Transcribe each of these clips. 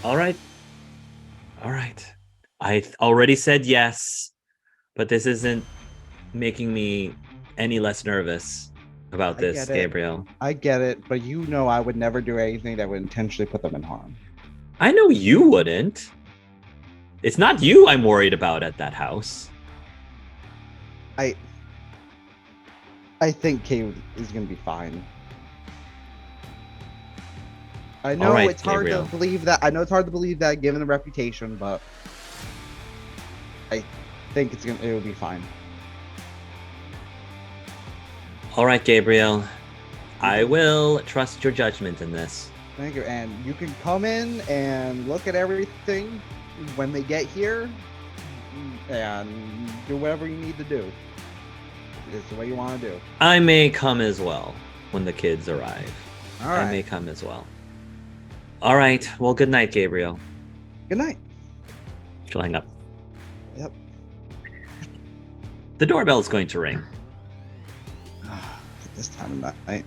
All right. All right. Already said yes, but this isn't making me any less nervous about I this, get it. Gabriel. I get it, but you know I would never do anything that would intentionally put them in harm. I know you wouldn't. It's not you I'm worried about at that house. I I think Kate is gonna be fine. I All know right, it's hard to Gabriel. believe that. I know it's hard to believe that given the reputation, but I think it'll be fine. All right, Gabriel. You I can will trust your judgment in this. thank you, and you can come in and look at everything when they get here, and do whatever you need to do. It's the way you want to do. I may come as well when the kids arrive. All I right. may come as well. All right. Well, good night, Gabriel. Good night. She'll hang up. Yep. The doorbell's going to ring. At this time of night.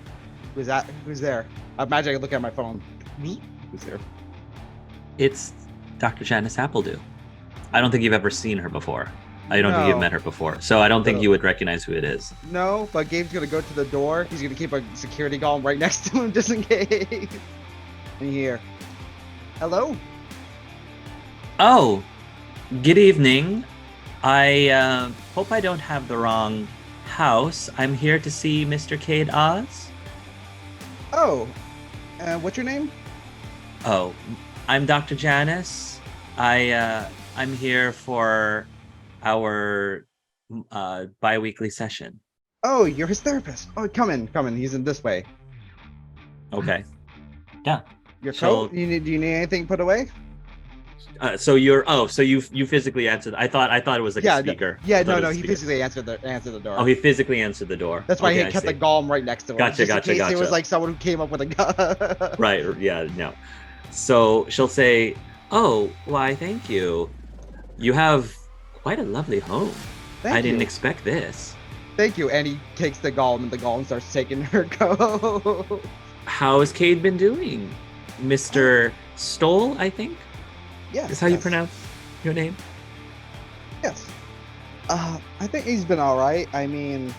Who's that? Who's there? I imagine I could look at my phone. Who's there? It's Dr. Janice Appledew. I don't think you've ever seen her before. I don't think you've met No. her before. So I don't think So, you would recognize who it is. no, but Gabe's gonna go to the door. He's gonna keep a security golem right next to him just in case. And here. Hello? Oh, good evening. I hope I don't have the wrong house. I'm here to see Mr. Cade Oz. Oh. What's your name? Oh, I'm Dr. Janice. I'm here for our bi-weekly session. Oh, you're his therapist. Oh, come in, come in. He's in this way. Okay. Yeah. Your So coat? Do you need anything put away? so you physically answered. I thought it was like a Yeah, speaker. yeah, I thought it no, was a he speaker. physically answered the door. Oh, he physically answered the door. That's why Okay, he I kept the see. golem right next to him. Gotcha, Just in gotcha, case it was gotcha. like someone who came up with a gun. Right, yeah, no. So she'll say, "Oh, why, thank you. You have quite a lovely home. I Thank didn't you. expect this. Thank you. And he takes the golem, and the golem starts taking her coat. How has Cade been doing? Mr. Stoll, I think, Yes. is how you yes, pronounce your name." Yes. I think he's been all right. I mean,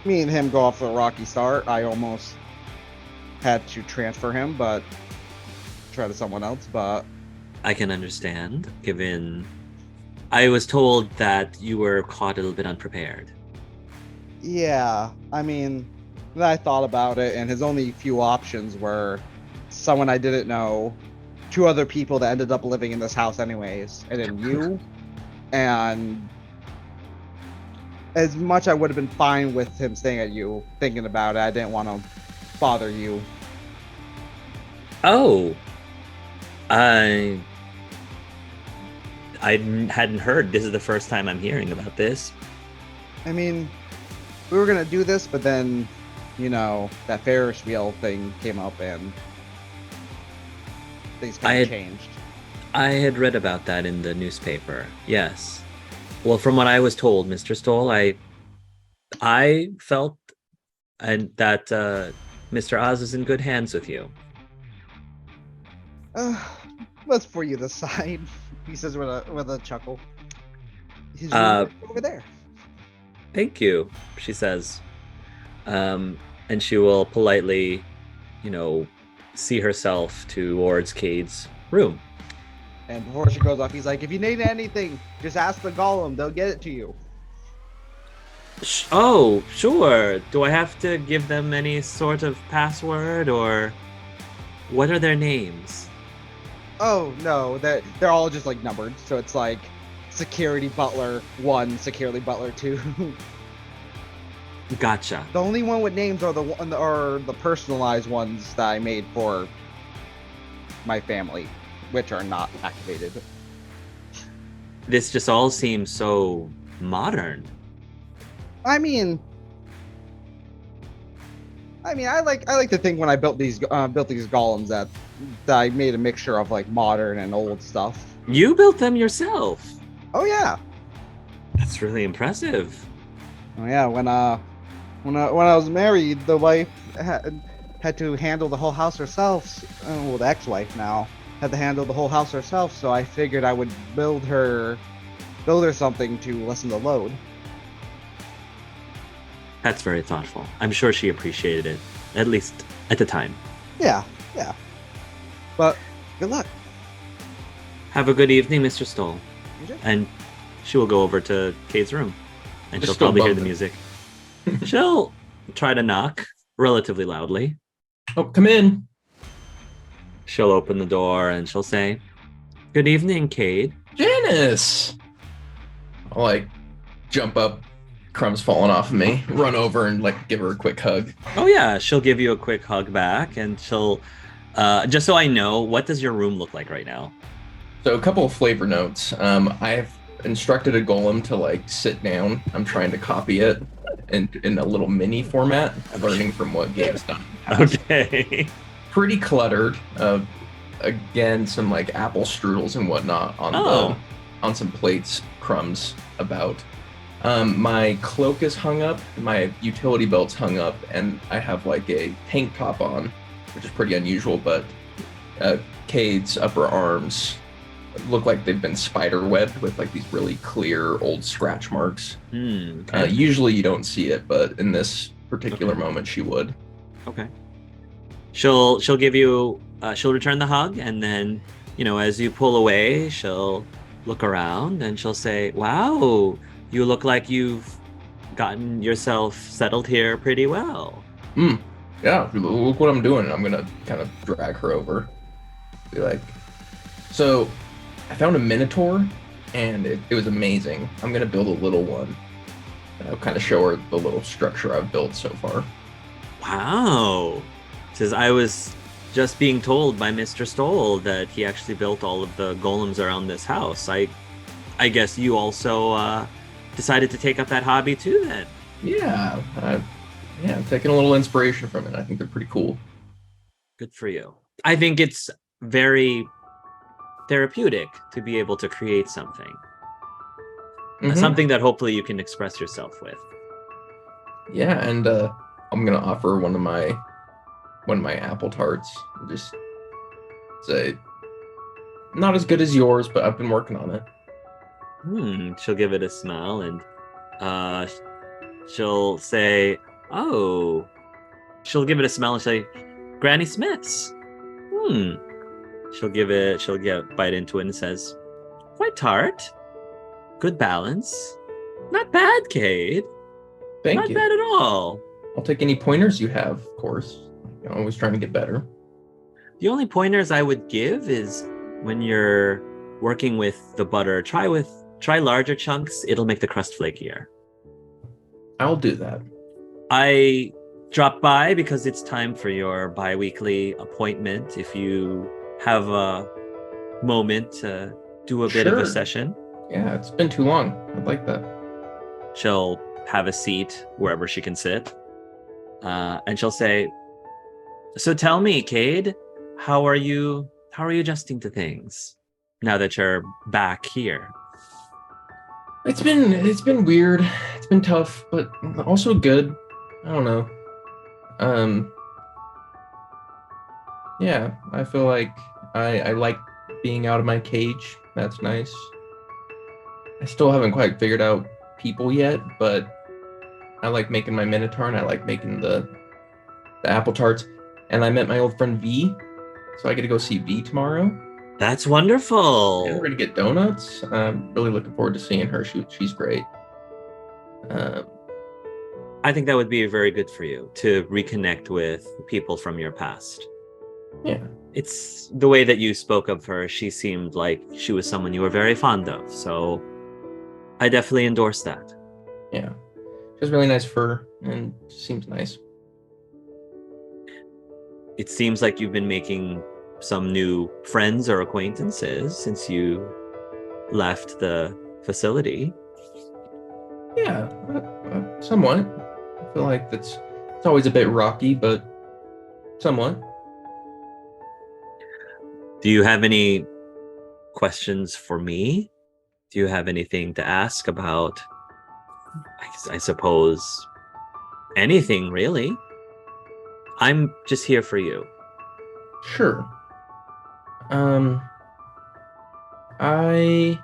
me and him go off to a rocky start. I almost had to transfer him, but try to someone else. But I can understand, given I was told that you were caught a little bit unprepared. yeah, I mean, then I thought about it, and his only few options were someone I didn't know, two other people that ended up living in this house anyways, and then you. And as much I would have been fine with him staying at you, thinking about it, I didn't want to bother you. Oh, I hadn't heard. This is the first time I'm hearing about this. I mean, we were gonna do this, but then, that Ferris wheel thing came up and things I kind of had changed. I had read about that in the newspaper. Yes. Well, from what I was told, Mr. Stoll, I felt and that Mr. Oz is in good hands with you. Uh, what's for you to decide? He says with a chuckle. His room Uh, is over there. Thank you, she says. And she will politely, you know, see herself towards Cade's room. And before she goes off, he's like, "If you need anything, just ask the golem. They'll get it to you." Oh, sure. Do I have to give them any sort of password, or what are their names? Oh no, they're all just like numbered. So it's like security butler 1, security butler 2. Gotcha. The only one with names are the personalized ones that I made for my family, which are not activated. This just all seems so modern. I mean, I like to think when I built these golems that I made a mixture of like modern and old stuff. You built them yourself. Oh yeah, That's really impressive. oh yeah. When I was married, the wife had to handle the whole house herself. Well, the ex-wife now had to handle the whole house herself, so I figured I would build her something to lessen the load. That's very thoughtful. I'm sure she appreciated it, at least at the time. Yeah, yeah. But good luck. Have a good evening, Mr. Stoll. Okay. And she will go over to Kate's room, and Just she'll still probably hear the bumping. music. She'll try to knock relatively loudly. Oh, come in. She'll open the door and she'll say, "Good evening, Kate." Janice. I'll like jump up, crumbs falling off of me, run over and like give her a quick hug. Oh yeah, she'll give you a quick hug back, and she'll just so I know, what does your room look like right now? So a couple of flavor notes. I've instructed a golem to like sit down. I'm trying to copy it in a little mini format, learning from what Gabe's done. Okay. Pretty cluttered. Again, some like apple strudels and whatnot on some plates, crumbs about. My cloak is hung up, my utility belt's hung up, and I have like a tank top on, which is pretty unusual, but Cade's upper arms look like they've been spider webbed with like these really clear old scratch marks. Okay. Usually you don't see it, but in this particular moment she would. Okay. She'll give you she'll return the hug, and then, as you pull away, she'll look around and she'll say, "Wow, you look like you've gotten yourself settled here pretty well." Yeah, look what I'm doing. I'm gonna kind of drag her over. Be like, so I found a minotaur and it was amazing. I'm gonna build a little one. And I'll kind of show her the little structure I've built so far. Wow. Says, I was just being told by Mr. Stoll that he actually built all of the golems around this house. I guess you also decided to take up that hobby too then. Yeah, I'm taking a little inspiration from it. I think they're pretty cool. Good for you. I think it's very therapeutic to be able to create something. Mhm. Something that hopefully you can express yourself with. Yeah, and I'm gonna offer one of my apple tarts. Just say, not as good as yours, but I've been working on it. She'll give it a smile, and she'll say, "Oh." She'll give it a smell and say, "Granny Smith's." She'll get bite into it and says, "Quite tart. Good balance. Not bad, Cade. Thank Not you. bad at all." I'll take any pointers you have, of course. I'm always trying to get better. The only pointers I would give is when you're working with the butter, try larger chunks. It'll make the crust flakier. I'll do that. I dropped by because it's time for your bi-weekly appointment. If you have a moment to do a bit of a Sure. session. Yeah, it's been too long. I'd like that. She'll have a seat wherever she can sit. And she'll say, "So tell me, Cade, how are you adjusting to things now that you're back here?" It's been weird. It's been tough, but also good. I don't know. Yeah, I feel like I like being out of my cage. That's nice. I still haven't quite figured out people yet, but I like making my minotaur and I like making the apple tarts. And I met my old friend V, so I get to go see V tomorrow. That's wonderful. And we're gonna get donuts. I'm really looking forward to seeing her. She's great. I think that would be very good for you to reconnect with people from your past. Yeah. It's the way that you spoke of her. She seemed like she was someone you were very fond of. So I definitely endorse that. Yeah. She has really nice fur and seems nice. It seems like you've been making some new friends or acquaintances since you left the facility. Yeah, somewhat. I feel like it's always a bit rocky, but somewhat. Do you have any questions for me? Do you have anything to ask about, I suppose, anything really? I'm just here for you. Sure. Um, I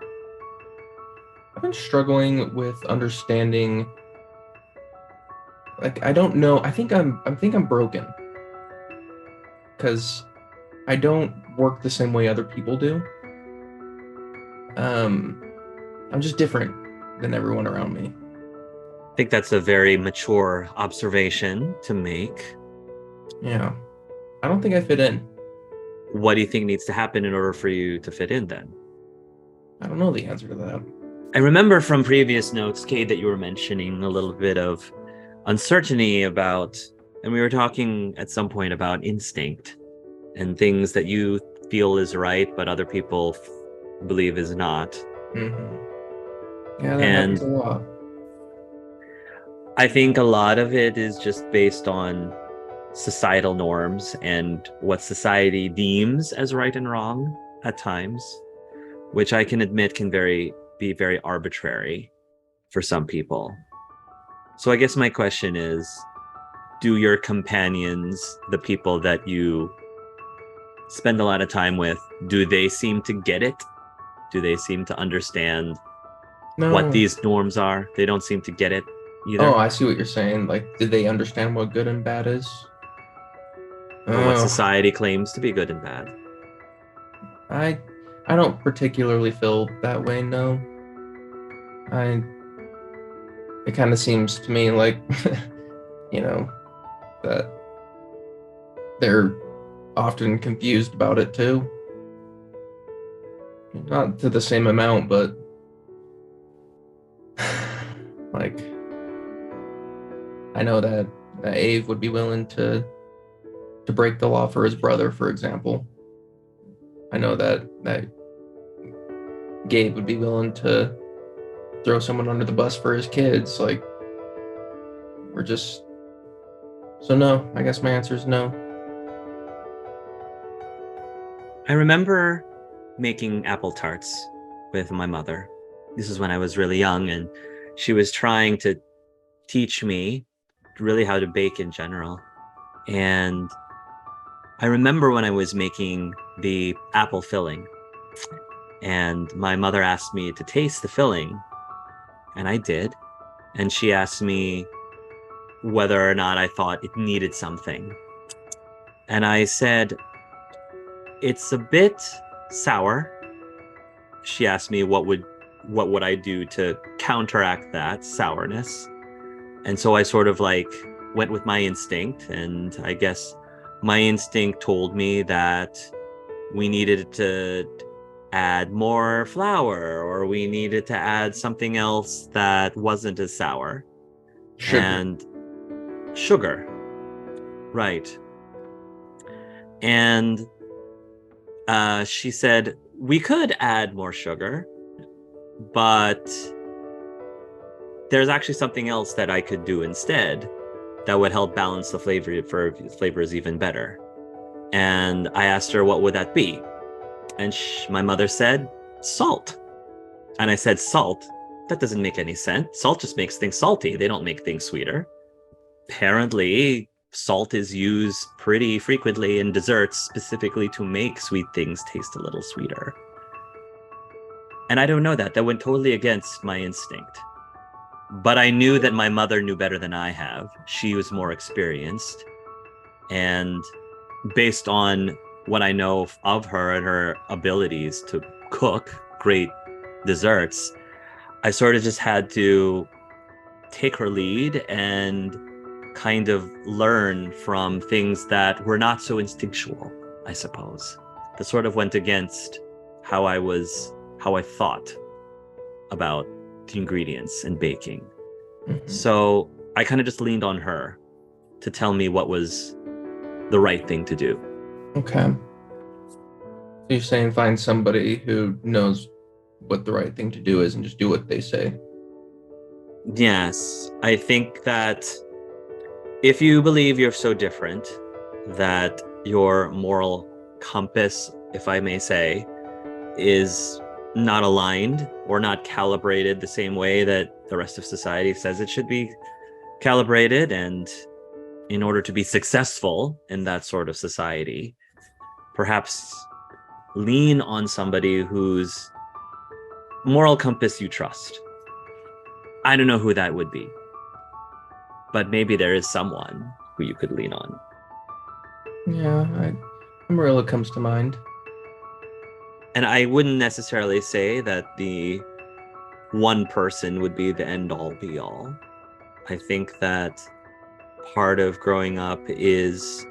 I've been struggling with understanding. Like, I don't know. I think I'm broken because I don't work the same way other people do. Um, I'm just different than everyone around me. I think that's a very mature observation to make. Yeah. I don't think I fit in. What do you think needs to happen in order for you to fit in then? I don't know the answer to that. I remember from previous notes, Kate, that you were mentioning a little bit of uncertainty about, and we were talking at some point about instinct and things that you feel is right, but other people believe is not. Yeah, that happens And a lot. I think a lot of it is just based on societal norms and what society deems as right and wrong at times, which I can admit can be very arbitrary for some people. So I guess my question is, do your companions, the people that you spend a lot of time with, do they seem to get it? Do they seem to understand what No. these norms are? They don't seem to get it Oh, either, I see what you're saying. Like, did they understand what good and bad is? or what Oh, society claims to be good and bad. I I don't particularly feel that way, no. I it kind of seems to me like you know, that they're often confused about it too. Not to the same amount, but like I know that Ave would be willing to break the law for his brother, for example. I know that Gabe would be willing to throw someone under the bus for his kids. Like, we're just so no. I guess my answer is no. I remember making apple tarts with my mother. This is when I was really young, and she was trying to teach me really how to bake in general. And I remember when I was making the apple filling, and my mother asked me to taste the filling, and I did. And she asked me whether or not I thought it needed something. And I said, it's a bit sour. She asked me what would I do to counteract that sourness. And so I sort of like went with my instinct, and I guess my instinct told me that we needed to add more flour, or we needed to add something else that wasn't as sour. Sugar. And sugar, right. And she said we could add more sugar, but there's actually something else that I could do instead that would help balance the flavors even better. And I asked her, what would that be? And my mother said, salt. And I said, salt? That doesn't make any sense. Salt just makes things salty. They don't make things sweeter. Apparently, salt is used pretty frequently in desserts specifically to make sweet things taste a little sweeter. And I don't know that. That went totally against my instinct. But I knew that my mother knew better than I have. She was more experienced. And based on what I know of her and her abilities to cook great desserts, I sort of just had to take her lead and kind of learn from things that were not so instinctual, I suppose. That sort of went against how I thought about the ingredients and baking. Mhm. So I kind of just leaned on her to tell me what was the right thing to do. Okay. So you're saying find somebody who knows what the right thing to do is and just do what they say. Yes, I think that if you believe you're so different that your moral compass, if I may say, is not aligned or not calibrated the same way that the rest of society says it should be calibrated, and in order to be successful in that sort of society, perhaps lean on somebody whose moral compass you trust. I don't know who that would be, but maybe there is someone who you could lean on. Yeah, Amarillo comes to mind. And I wouldn't necessarily say that the one person would be the end all be all. I think that part of growing up is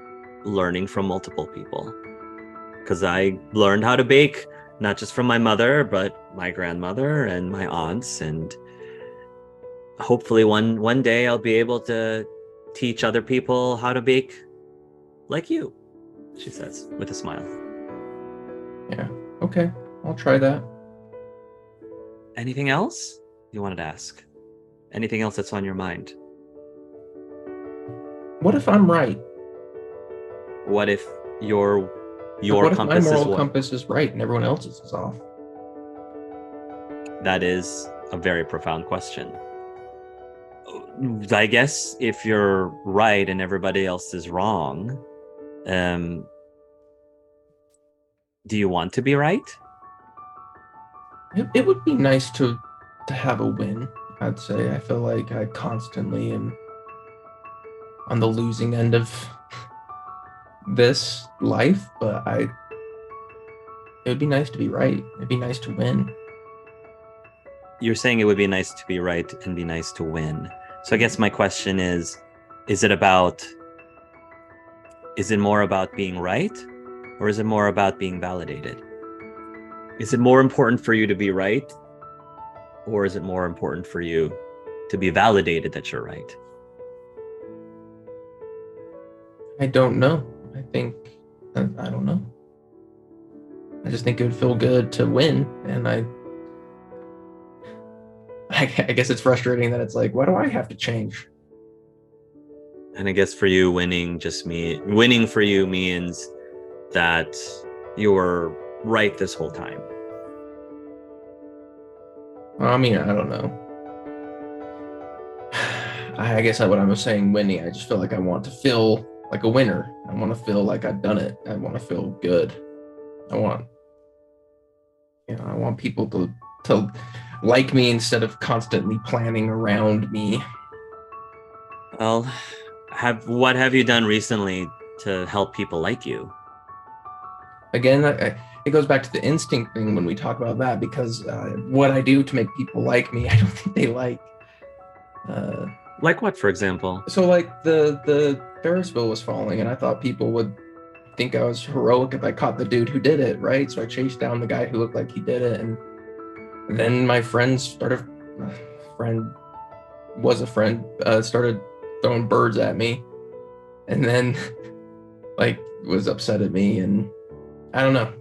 learning from multiple people. Because I learned how to bake, not just from my mother, but my grandmother and my aunts. And hopefully one day I'll be able to teach other people how to bake like you, she says with a smile. Yeah. Okay. I'll try that. Anything else you wanted to ask? Anything else that's on your mind? What if I'm right? What if your What if my compass is moral what? compass is right and everyone else's is off? That is a very profound question. I guess if you're right and everybody else is wrong, do you want to be right? It would be nice to have a win. I'd say I feel like I constantly am on the losing end of this life, but it would be nice to be right. It'd be nice to win. You're saying it would be nice to be right and be nice to win. So I guess my question is it more about being right, or is it more about being validated? Is it more important for you to be right, or is it more important for you to be validated that you're right? I don't know. I think I don't know. I just think it would feel good to win, and I guess it's frustrating that it's like, why do I have to change? And I guess for you, winning for you means that you were right this whole time. Well, I mean, I don't know. I guess what I was saying, winning, I just feel like I want to feel like a winner. I want to feel like I've done it. I want to feel good. I want people to like me instead of constantly planning around me. Well, what have you done recently to help people like you? Again, it goes back to the instinct thing when we talk about that, because what I do to make people like me, I don't think they like. Like what, for example? So like the Ferris wheel was falling, and I thought people would think I was heroic if I caught the dude who did it, right? So I chased down the guy who looked like he did it, and then my friend started throwing birds at me, and then like was upset at me, and I don't know.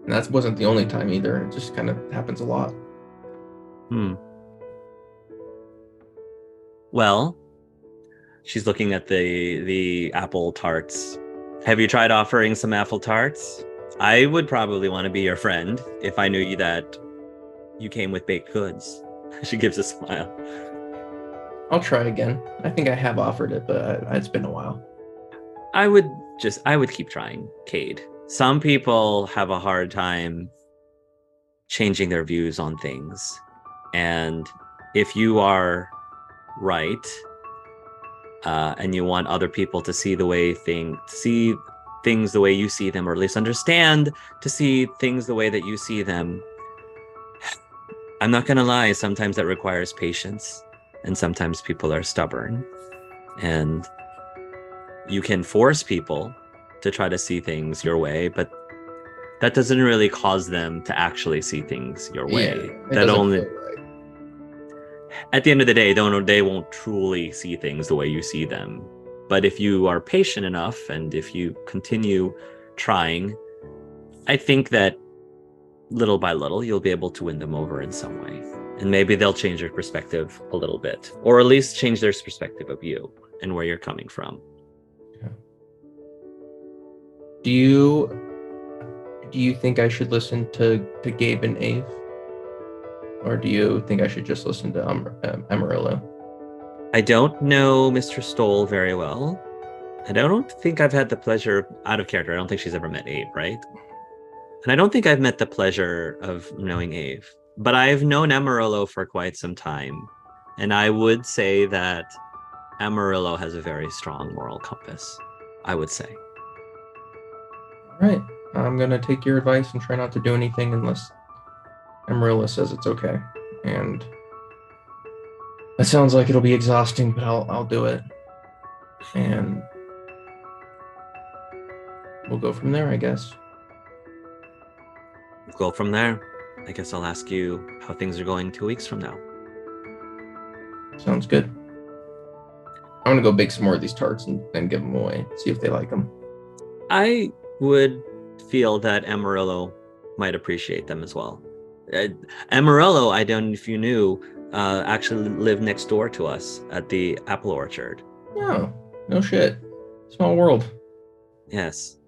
That wasn't the only time either. It just kind of happens a lot. Well, she's looking at the apple tarts. Have you tried offering some apple tarts? I would probably want to be your friend if I knew that you came with baked goods. She gives a smile. I'll try again. I think I have offered it, but it's been a while. I would keep trying, Cade. Some people have a hard time changing their views on things. And if you are right, and you want other people to see things the way you see them, or at least understand to see things the way that you see them, I'm not gonna lie, sometimes that requires patience, and sometimes people are stubborn, and you can force people to try to see things your way, but that doesn't really cause them to actually see things your way. That only feel right. At the end of the day, they won't truly see things the way you see them. But if you are patient enough, and if you continue trying, I think that little by little, you'll be able to win them over in some way. And maybe they'll change their perspective a little bit, or at least change their perspective of you and where you're coming from. Yeah. Do you think I should listen to Gabe and Ave? Or do you think I should just listen to Amarillo? I don't know Mr. Stoll very well, And I don't think I've had the pleasure, out of character, I don't think she's ever met Abe, right? And I don't think I've met the pleasure of knowing Abe. But I've known Amarillo for quite some time. And I would say that Amarillo has a very strong moral compass, I would say. All right. I'm gonna take your advice and try not to do anything unless Amarillo says it's okay. And that sounds like it'll be exhausting, but I'll do it. And we'll go from there, I guess. Go from there. I guess I'll ask you how things are going 2 weeks from now. Sounds good. I'm gonna go bake some more of these tarts and then give them away. See if they like them. I would feel that Amarillo might appreciate them as well. Amarillo, I don't know if you knew, actually lived next door to us at the apple orchard. Oh, no shit. Small world. Yes.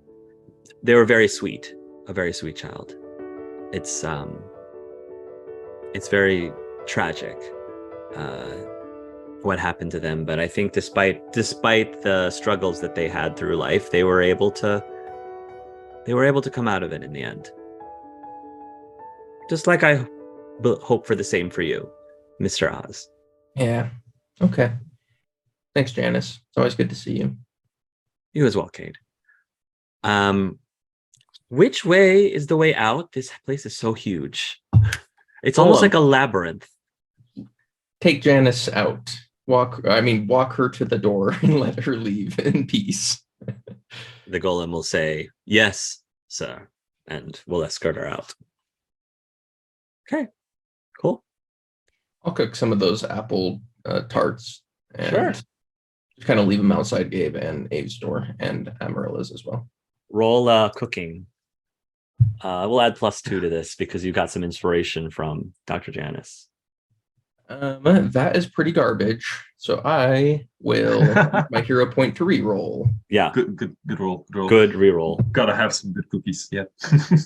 They were very sweet, a very sweet child. It's very tragic what happened to them, but I think despite the struggles that they had through life, they were able to come out of it in the end. Just like I hope for the same for you, Mr. Oz. Yeah. Okay. Thanks, Janice. It's always good to see you. You as well, Cade. Which way is the way out? This place is so huge. It's almost like a labyrinth. Take Janice out. Walk her to the door and let her leave in peace. The golem will say, "Yes, sir," and we'll escort her out. Okay, cool. I'll cook some of those apple tarts and Sure. just kind of leave them outside Gabe and Abe's door and Amarilla's as well. Roll cooking. We'll add +2 to this because you got some inspiration from Dr. Janice. That is pretty garbage. So I will my hero point to re-roll. Yeah, Good roll. good reroll. Gotta have some good cookies. Yeah.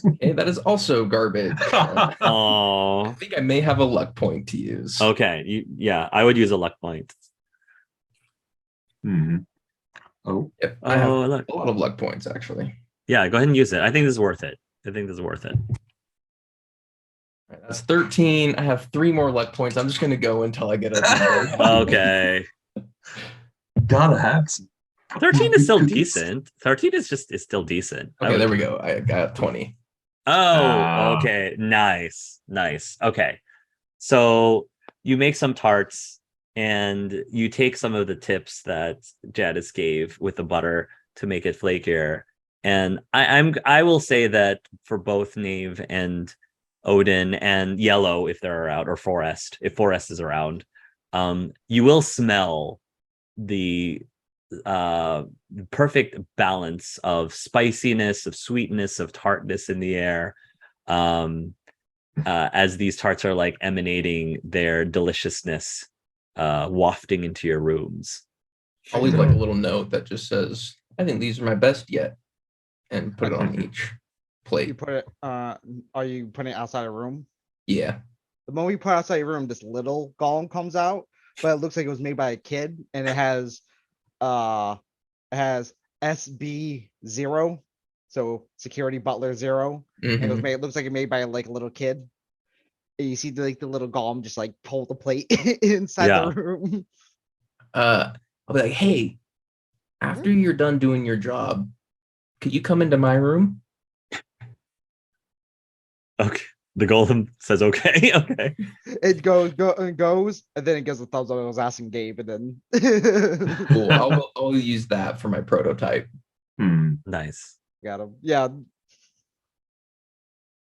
Okay, that is also garbage. I Oh, think I may have a luck point to use. okay. I would use a luck point. Hmm. Oh, Yep, I have Oh, look. a lot of luck points actually. Yeah, go ahead and use it. I think this is worth it. I think this is worth it. All right, that's 13. I have 3 more luck points. I'm just gonna go until I get a Okay. gotta have some. 13 is still cookies. decent. 13 is still decent. Okay, there we go. I got 20. Oh, Ah. okay. Nice. Okay. So you make some tarts and you take some of the tips that Jadis gave with the butter to make it flakier. And I will say that for both Nave and Odin and Yellow, if they're around, or Forest, if Forest is around, you will smell the perfect balance of spiciness, of sweetness, of tartness in the air, as these tarts are like emanating their deliciousness, wafting into your rooms. I'll leave like a little note that just says, I think these are my best yet, and put it on each You plate. put it. Are you putting it outside a room? Yeah. The moment you put it outside your room, this little golem comes out, but it looks like it was made by a kid, and it has SB0, so security butler 0. And it was Mhm. made. It looks like it made by like a little kid. And you see the little golem just like pull the plate inside Yeah. the room. I'll be like, hey, after you're done doing your job, could you come into my room? Okay. The golem says okay. Okay. It goes, and then it gives a thumbs up. I was asking Gabe, and then Cool. I'll use that for my prototype. Nice. got him. Yeah,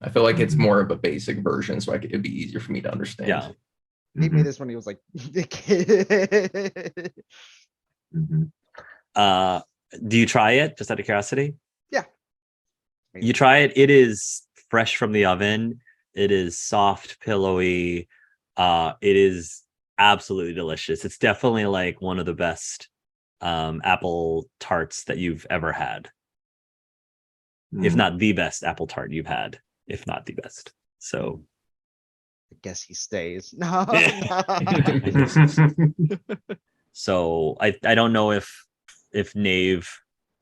I feel like it's more of a basic version, so it'd be easier for me to understand. Yeah. he made this when he was like a kid. Do you try it just out of curiosity? Yeah. You try it. It is fresh from the oven. It is soft, pillowy. It is absolutely delicious. It's definitely like one of the best apple tarts that you've ever had. If not the best apple tart you've had, if not the best. So I guess he stays. No. so I don't know if if Nave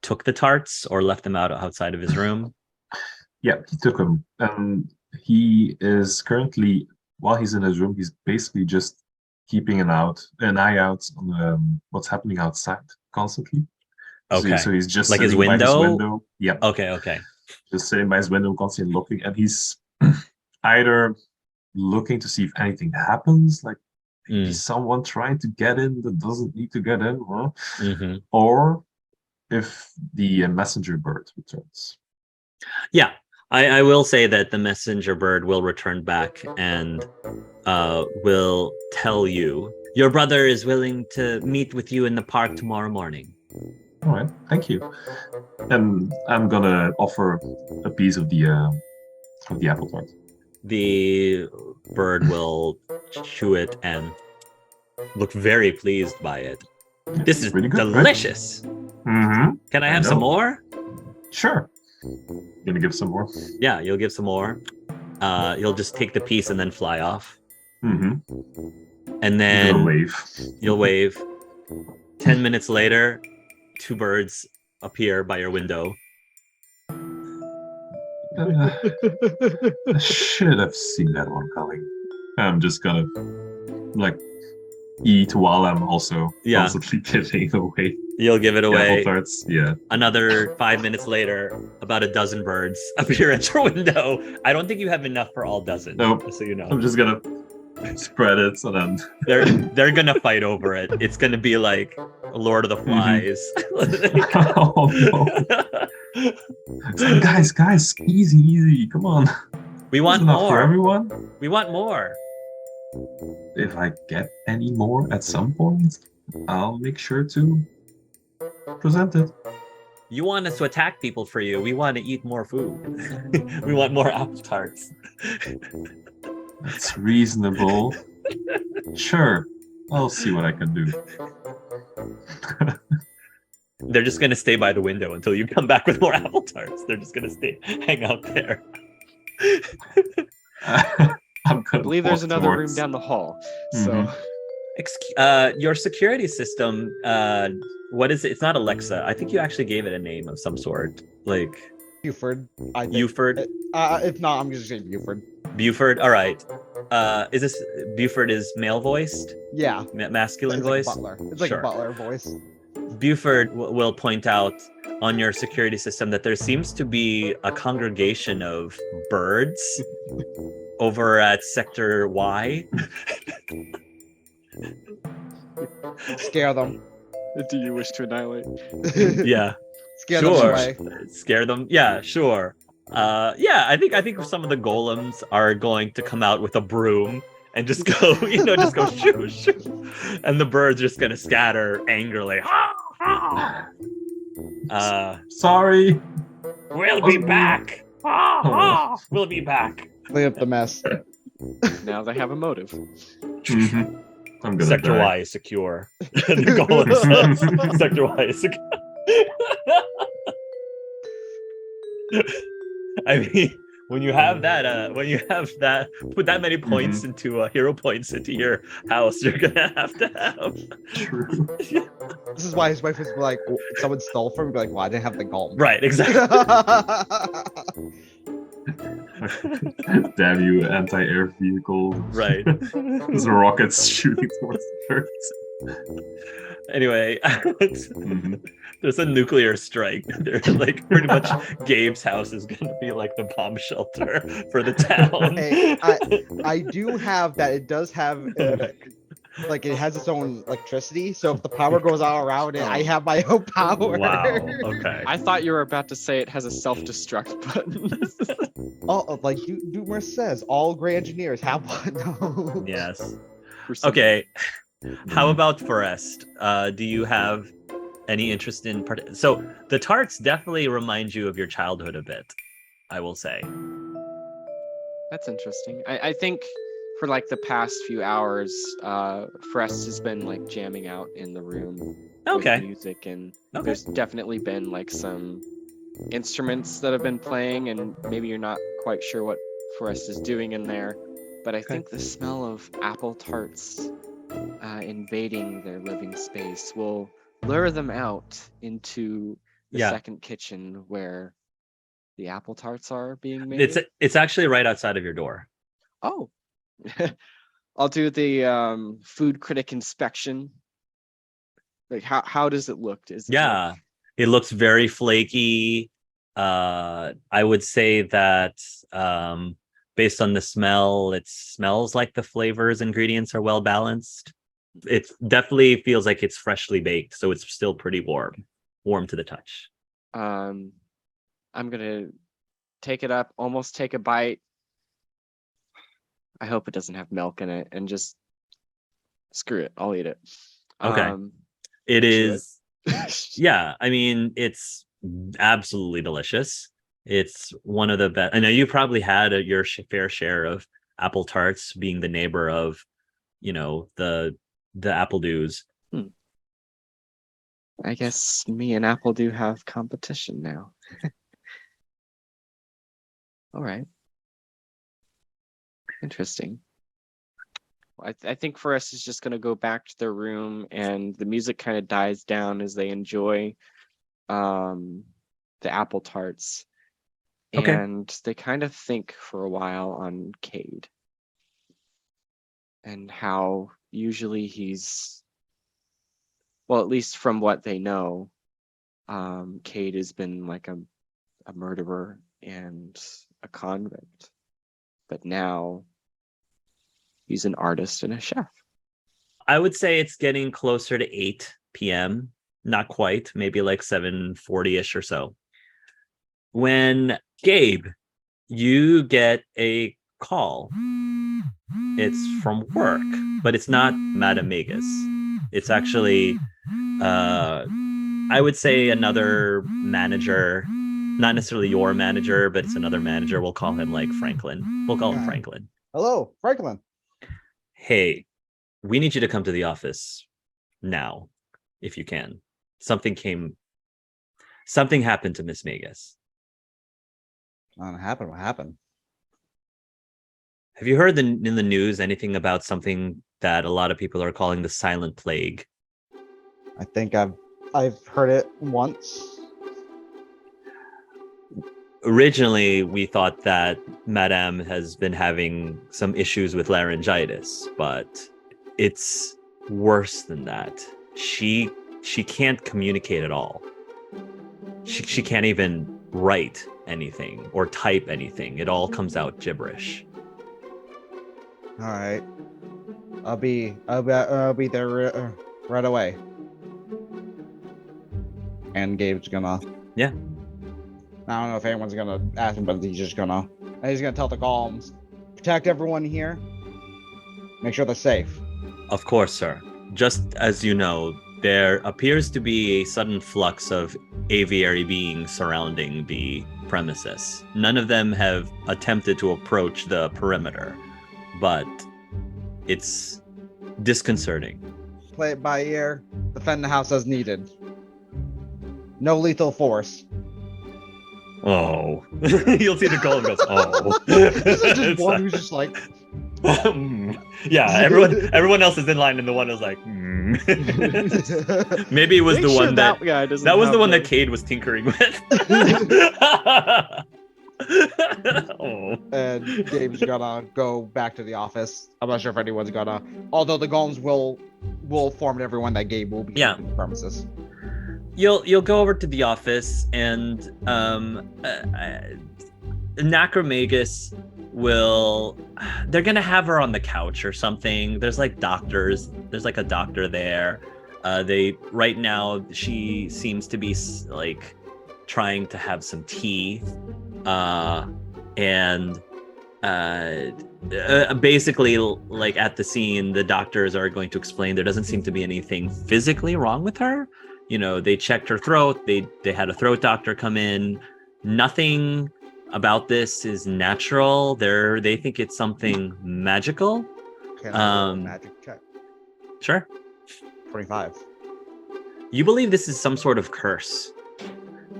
took the tarts or left them outside of his room. Yeah, he took him. And he is currently, while he's in his room, he's basically just keeping an eye out on what's happening outside constantly. Okay. So he's just Like his sitting by his window? window. Yeah, Okay. just sitting by his window, constantly looking, and he's either looking to see if anything happens, like maybe someone trying to get in that doesn't need to get in, huh? Mm-hmm. Or if the messenger bird returns. Yeah, I will say that the messenger bird will return back and will tell you your brother is willing to meet with you in the park tomorrow morning. All right, thank you. And I'm gonna offer a piece of the apple tart. The bird will chew it and look very pleased by it. This is Pretty good, delicious. Right? Can I have some more? Sure. Gonna give some more. Yeah, you'll give some more. You'll just take the piece and then fly off. And then wave. You'll wave. 10 minutes later, 2 birds appear by your window. I should have seen that one coming. I'm just gonna eat while I'm also constantly giving away. You'll give it away. Apple tarts. Yeah. Another 5 minutes later, about a dozen birds appear at your window. I don't think you have enough for all dozen. Nope. Just so you know. I'm just gonna spread it so then they're gonna fight over it. It's gonna be like Lord of the Flies. Oh no. It's like, guys, easy, come on. We want enough more for everyone. We want more. If I get any more at some point, I'll make sure to present it. You want us to attack people for you. We want to eat more food. We want more apple tarts. That's reasonable. Sure, I'll see what I can do. They're just gonna stay by the window until you come back with more apple tarts. They're just gonna hang out there. I believe there's another room down the hall. So, your security system. What is it? It's not Alexa. I think you actually gave it a name of some sort, like Buford. Buford. If not, I'm just saying Buford. Buford. All right. Is this Buford is male voiced? Yeah. Masculine It's voice. Like a butler. It's like a butler voice. Buford will point out on your security system that there seems to be a congregation of birds over at Sector Y. Scare them. Do you wish to annihilate? Yeah. Scare them away. Scare them. Yeah, sure. I think some of the golems are going to come out with a broom and just go, just go shoo. And the birds are just gonna scatter angrily. Sorry. We'll be back. We'll be back. Clean up the mess. Now they have a motive. I'm gonna Sector die. Y is secure. The golem says, Sector Y is secure. I mean, when you have that, put that many points into hero points into your house, you're gonna have to have. True. This is why his wife was like, someone stole from him. Be like, well, I didn't have the golem. Right, exactly. Damn you, anti-air vehicle. Right. There's rockets shooting towards the birds. Anyway, there's a nuclear strike. They're like pretty much Gabe's house is going to be like the bomb shelter for the town. Hey, I do have that. It does have like it has its own electricity. So if the power goes out around it, I have my own power. Wow. Okay. I thought you were about to say it has a self-destruct button. Oh, like Doomer says, all gray engineers have one. No. Yes. Okay. How about Forest? Do you have any interest in so the tarts definitely remind you of your childhood a bit, I will say. That's interesting. I think for like the past few hours, Forest has been like jamming out in the room with music, and there's definitely been like some instruments that have been playing, and maybe you're not quite sure what Forest is doing in there, but I think the smell of apple tarts invading their living space will lure them out into the Yeah. second kitchen where the apple tarts are being made. It's actually right outside of your door. Oh. I'll do the food critic inspection. Like how does it look? It looks very flaky. I would say that based on the smell, it smells like the flavors, ingredients are well balanced. It definitely feels like it's freshly baked, so it's still pretty warm to the touch. I'm gonna take it up, almost take a bite. I hope it doesn't have milk in it, and just screw it. I'll eat it. Okay. It is. Yeah, I mean, it's absolutely delicious. It's one of the best. I know you probably had your fair share of apple tarts, being the neighbor of, the apple dews. I guess me and Apple do have competition now. All right. Interesting. I think for us, it's just going to go back to their room, and the music kind of dies down as they enjoy the apple tarts. Okay. And they kind of think for a while on Cade and how usually he's, well, at least from what they know, Cade has been like a murderer and a convict, but now he's an artist and a chef. I would say it's getting closer to 8 p.m. Not quite, maybe like 7:40-ish or so. When Gabe, you get a call. It's from work, but it's not Madame Magus. It's actually, I would say, another manager. Not necessarily your manager, but it's another manager. We'll call him like Franklin. We'll call him Franklin. Hello, Franklin. Hey, we need you to come to the office now, if you can. Something happened to Miss Magus. What happened? Have you heard in the news anything about something that a lot of people are calling the silent plague? I think I've heard it once. Originally, we thought that Madame has been having some issues with laryngitis, but it's worse than that. She can't communicate at all. She can't even write anything or type anything. It all comes out gibberish. All right, I'll be there right away. And Gabe's gonna. Yeah. I don't know if anyone's gonna ask him, but he's gonna tell the Golems, protect everyone here. Make sure they're safe. Of course, sir. Just as you know, there appears to be a sudden flux of aviary beings surrounding the premises. None of them have attempted to approach the perimeter, but it's disconcerting. Play it by ear. Defend the house as needed. No lethal force. Oh. You'll see the Golem goes, oh. This is just one who's just like... Yeah, everyone else is in line, and the one is like, Maybe it was the one that guy that was the one that Cade was tinkering with. Oh. And Gabe's gonna go back to the office. I'm not sure if anyone's gonna. Although the Golems will inform everyone that Gabe will be in the premises. You'll go over to the office, and Necromagus will. They're gonna have her on the couch or something. There's like doctors. There's like a doctor there. Right now she seems to be like trying to have some tea, and basically, like at the scene, the doctors are going to explain there doesn't seem to be anything physically wrong with her. You know, they checked her throat. They had a throat doctor come in. Nothing about this is natural. They think it's something magical. Can I roll a magic check? Sure. 25. You believe this is some sort of curse.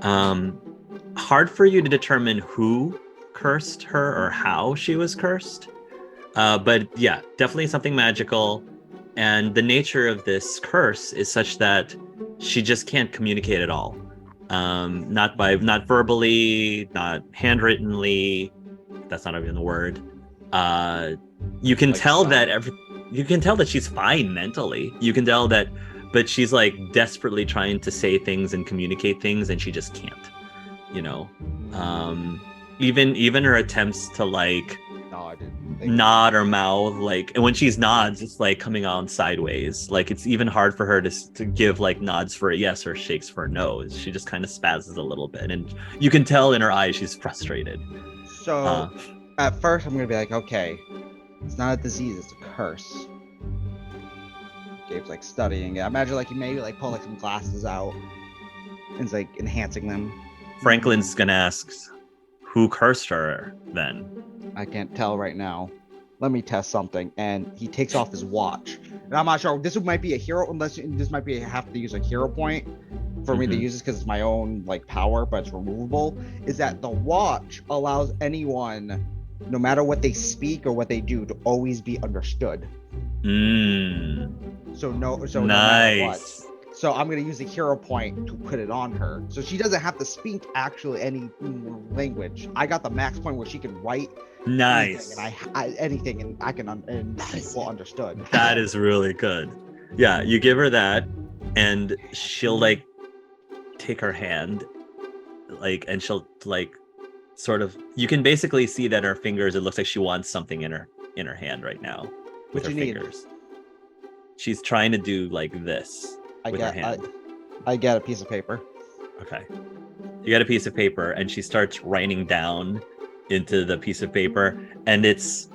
Hard for you to determine who cursed her or how she was cursed. But yeah, definitely something magical. And the nature of this curse is such that she just can't communicate at all. Not verbally, not handwrittenly. That's not even the word. You can tell that she's fine mentally. You can tell that, but she's like desperately trying to say things and communicate things, and she just can't. Even her attempts to like nod or mouth, like, and when she's nods, it's like coming on sideways. Like it's even hard for her to give like nods for a yes or shakes for a no. She just kind of spazzes a little bit, and you can tell in her eyes she's frustrated. So at first I'm gonna be like, okay, it's not a disease, it's a curse. Gabe's like studying it. I imagine like he maybe like pull like some glasses out and it's like enhancing them. Franklin's gonna ask, who cursed her then? I can't tell right now. Let me test something. And he takes off his watch. And I'm not sure. This might be a hero, unless this might be have to use a hero point for me to use this because it's my own like power, but it's removable. Is that the watch allows anyone, no matter what they speak or what they do, to always be understood. So no matter what. So I'm going to use a hero point to put it on her. So she doesn't have to speak actually any language. I got the max point where she can write anything, and I can people understood. That is really good. Yeah, you give her that, and she'll like take her hand, like, and she'll like sort of. You can basically see that her fingers. It looks like she wants something in her hand right now with her fingers. She's trying to do like this. I get a piece of paper. Okay. You got a piece of paper, and she starts writing down into the piece of paper, and it's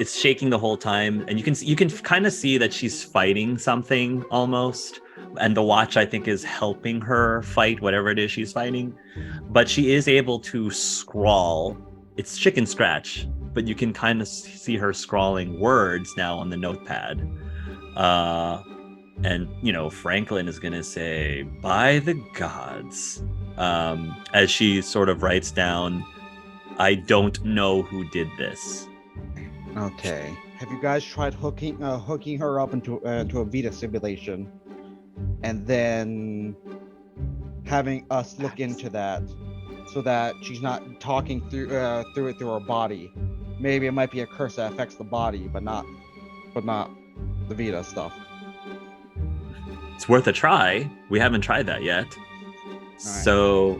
shaking the whole time, and you can kind of see that she's fighting something almost, and the watch I think is helping her fight whatever it is she's fighting, but she is able to scrawl. It's chicken scratch, but you can kind of see her scrawling words now on the notepad. And, Franklin is going to say, by the gods, as she sort of writes down, I don't know who did this. Okay. Have you guys tried hooking her up into a Vita simulation and then having us look into that so that she's not talking through her body? Maybe it might be a curse that affects the body, but not the Vita stuff. It's worth a try. We haven't tried that yet. Right. So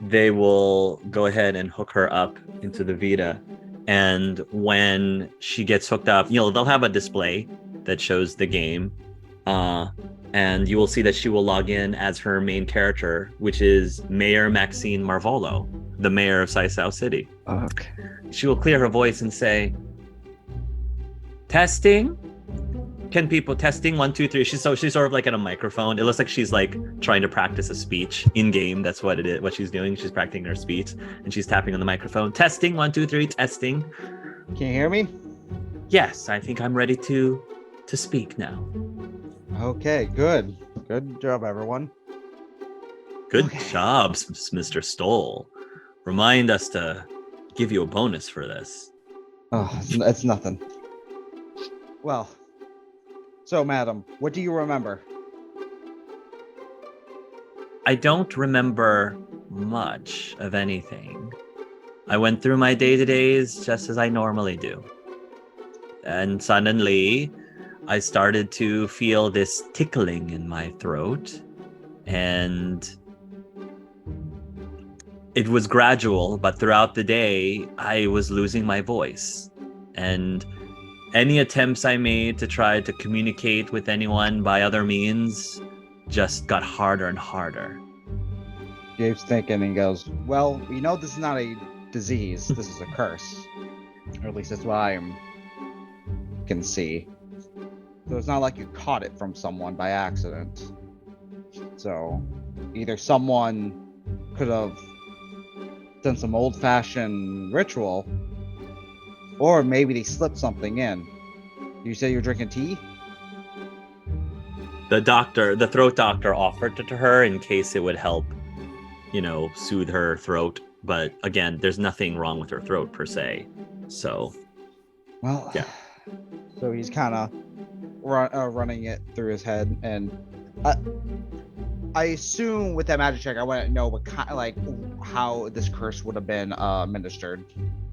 they will go ahead and hook her up into the Vita. And when she gets hooked up, they'll have a display that shows the game. And you will see that she will log in as her main character, which is Mayor Maxine Marvolo, the mayor of Sci-Fi City. Okay. She will clear her voice and say, testing? Can people testing 1 2 3? She's sort of like at a microphone. It looks like she's like trying to practice a speech in game. That's what it is. What she's doing. She's practicing her speech, and she's tapping on the microphone. Testing 1 2 3. Testing. Can you hear me? Yes, I think I'm ready to speak now. Okay, good job, everyone. Good job, Mr. Stoll. Remind us to give you a bonus for this. Oh, it's nothing. Well. So, madam, what do you remember? I don't remember much of anything. I went through my day-to-days just as I normally do. And suddenly, I started to feel this tickling in my throat. And it was gradual, but throughout the day, I was losing my voice. And any attempts I made to try to communicate with anyone by other means just got harder and harder. Gabe's thinking and goes, well, this is not a disease. This is a curse. Or at least that's what I can see. So it's not like you caught it from someone by accident. So either someone could have done some old-fashioned ritual, or maybe they slipped something in. You say you're drinking tea? The throat doctor offered it to her in case it would help, soothe her throat. But again, there's nothing wrong with her throat per se. So, well, yeah. So he's kind of running it through his head, and I assume with that magic check, I want to know what kind, like how this curse would have been administered.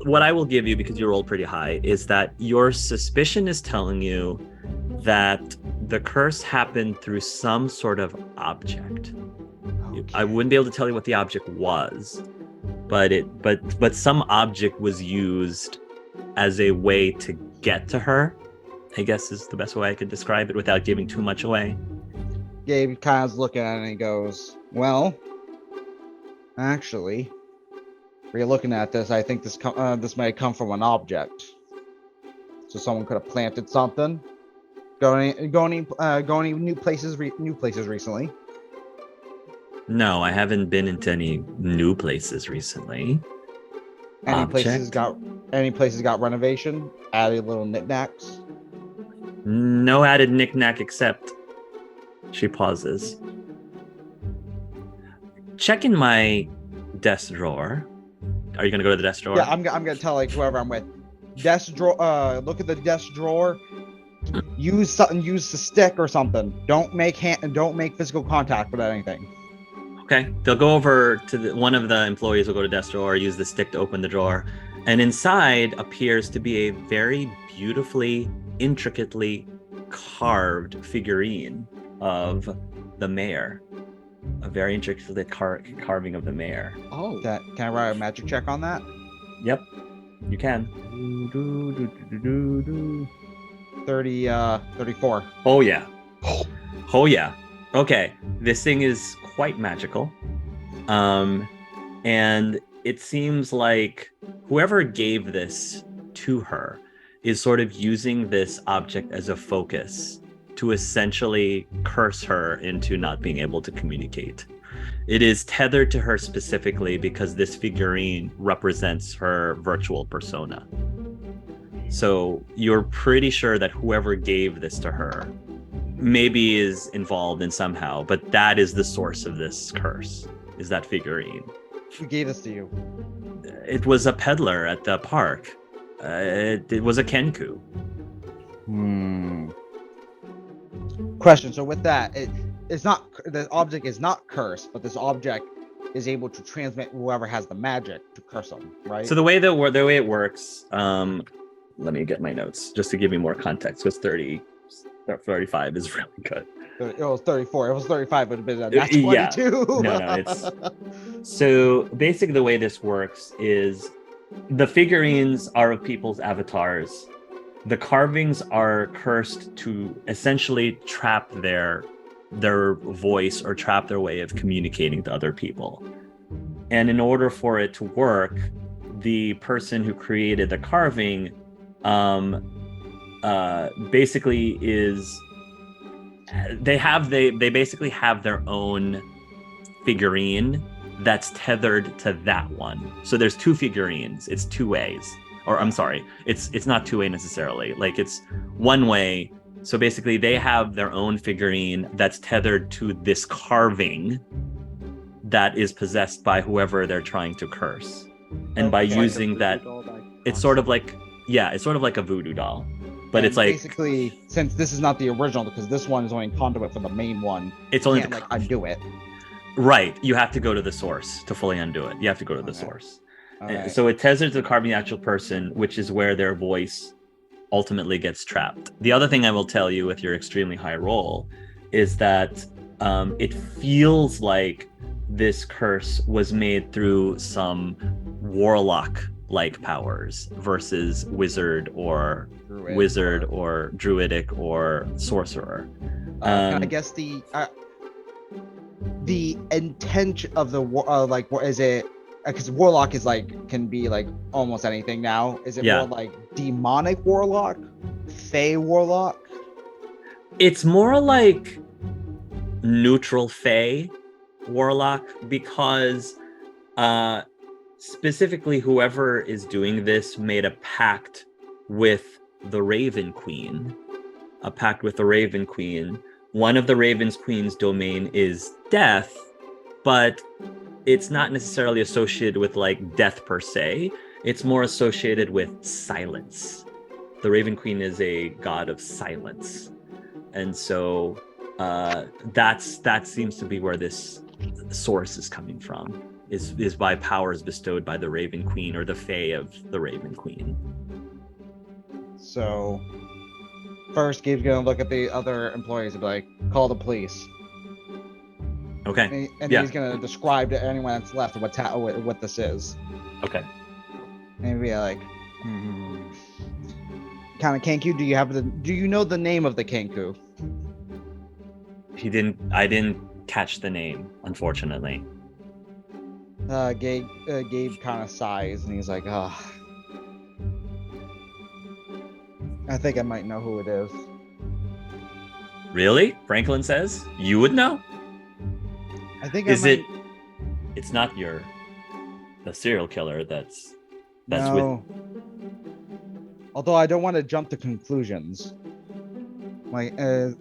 What I will give you, because you rolled pretty high, is that your suspicion is telling you that the curse happened through some sort of object. Okay. I wouldn't be able to tell you what the object was, but some object was used as a way to get to her, I guess is the best way I could describe it without giving too much away. Gabe kind of looking at it and he goes, "Well, actually, if you're looking at this, I think this might come from an object. So someone could have planted something. Going new places recently. No, I haven't been into any new places recently. Any places got renovation? Added little knickknacks? No added knickknack except..." She pauses. "Check in my desk drawer." Are you gonna go to the desk drawer? Yeah, I'm gonna tell like whoever I'm with. Desk drawer. Look at the desk drawer. Use something. Use the stick or something. Don't make physical contact with anything. Okay, they'll go over to one of the employees will go to desk drawer, use the stick to open the drawer, and inside appears to be a very beautifully, intricately carved figurine of the mayor. A very intricately carving of the mayor. Oh. Can I write a magic check on that? Yep, you can. 34. Oh yeah. Oh yeah. Okay, this thing is quite magical. And it seems like whoever gave this to her is sort of using this object as a focus to essentially curse her into not being able to communicate. It is tethered to her specifically because this figurine represents her virtual persona. So you're pretty sure that whoever gave this to her maybe is involved in somehow, but that is the source of this curse, is that figurine. Who gave this to you? It was a peddler at the park. It was a Kenku. Question. So with that, it's not, the object is not cursed, but this object is able to transmit whoever has the magic to curse them, right? So the way it works, let me get my notes just to give you more context. Because 35 is really good. It was 34. It was 35, would have been that's 22. Yeah. No, it's so basically the way this works is the figurines are of people's avatars. The carvings are cursed to essentially trap their voice or trap their way of communicating to other people. And in order for it to work, the person who created the carving basically is they basically have their own figurine that's tethered to that one. So there's two figurines. It's two ways. Or I'm sorry, it's not two way necessarily. Like it's one way. So basically they have their own figurine that's tethered to this carving that is possessed by whoever they're trying to curse. And by using that, it's sort of like a voodoo doll. But it's like basically, since this is not the original, because this one is only conduit for the main one, it's only can't, undo it. Right. You have to go to the source to fully undo it. You have to go to the source. Okay. So it tethers to the carving the actual person, which is where their voice ultimately gets trapped. The other thing I will tell you with your extremely high roll is that it feels like this curse was made through some warlock-like powers versus wizard or druidic or sorcerer. I guess the intention of the what is it? Because warlock is can be almost anything now. Is it more like demonic warlock, fey warlock? It's more like neutral fey warlock, because specifically whoever is doing this made a pact with the Raven Queen. One of the Raven Queen's domain is death, but it's not necessarily associated with death per se. It's more associated with silence. The Raven Queen is a god of silence. And so that seems to be where this source is coming from. Is by powers bestowed by the Raven Queen or the Fae of the Raven Queen. So first, Gabe's gonna look at the other employees and be like, "Call the police." Okay. And Yeah. he's gonna describe to anyone that's left what this is. Okay. And he'd be like, "Kind of Kenku, do you know the name of the Kenku?" I didn't catch the name, unfortunately. Gabe kind of sighs and he's like, "Ah, I think I might know who it is." Really? Franklin says? You would know? I think It's not the serial killer that's no. Although I don't want to jump to conclusions. Like, the